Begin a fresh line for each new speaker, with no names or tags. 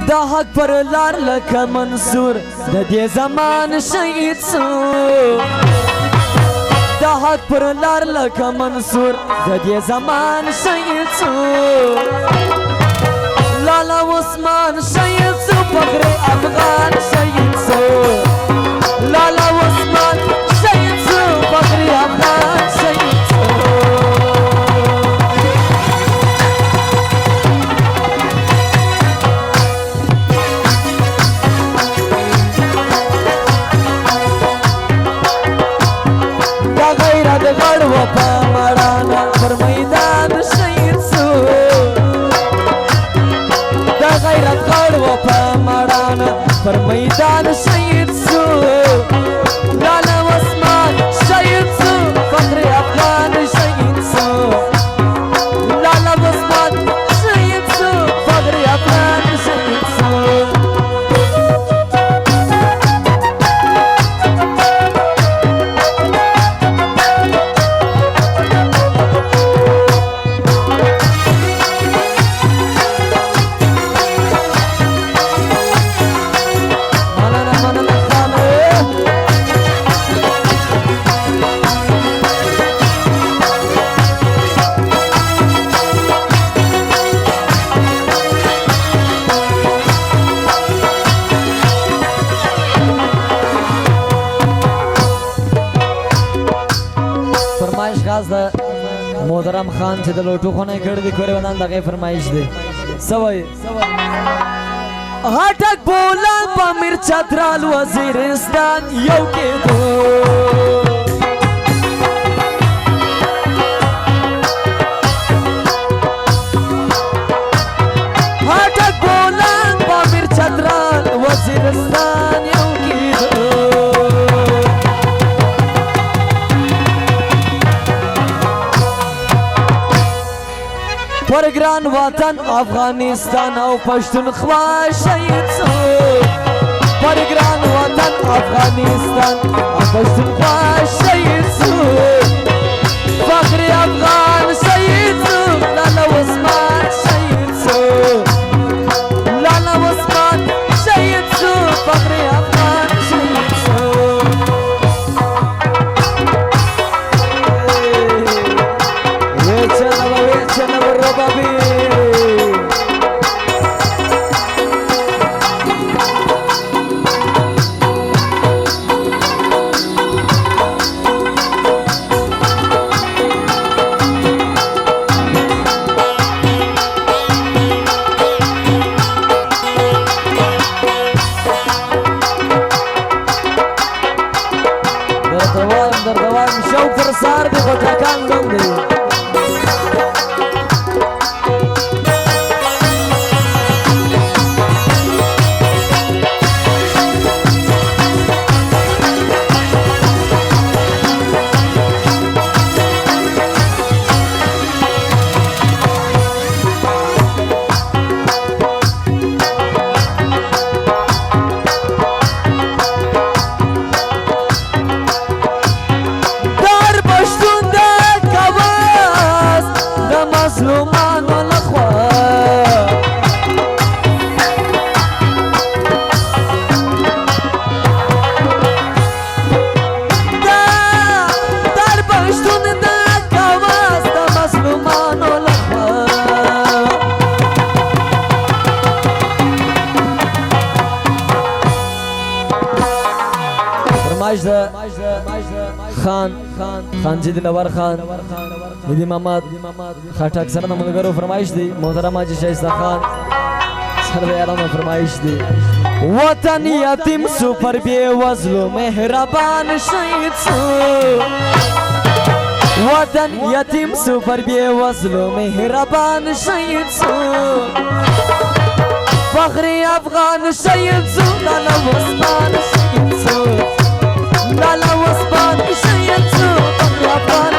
دا حق پر لار لکه منصور د دې زمان شهید سو دا حق پر لار لکه منصور د دې زمان شهید سو لالا عثمان شهید سو فخر افغان شهید سو لالا عثمان شهید سو فخر افغان شهید سو غړ و په مړانه پر میدان شهید سو د غیرت غړ و په مړانه پر میدان شهید سو لالا عثمان شهید سو فخر افغان شهید سو لالا عثمان شهید سو فخر افغان شهید سو محترم خان چې د لوټو خونه کړی دی کورې ودان دغه فرمایش دی سوي هټک بولا پامیر چترال وزیرستان یو کېدو هټک بولا پامیر چترال وزیرستان یو کېدو پر ګران وطن افغانستان او پښتونخوا شهید سو پر ګران وطن افغانستان او پښتونخوا شهید سو فخر افغان شهید سو لالا عثمان شهید سو لالا عثمان شهید سو فخر افغان شهید سو شوق پر سار دی خو ټکان ګم دی خان جی دلور خان هدی محمد خټک سره د ملګرو فرمایش دی محترم حاجی شایسته خان سره د یارانو فرمایش دی وطن یتیم سو پر بے وزلو مهربان شهید سو وطن یتیم سو پر بے وزلو مهربان شهید سو فخر افغان شهید سو لالا عثمان شهید سو لالا عثمان شهید سو فخر افغان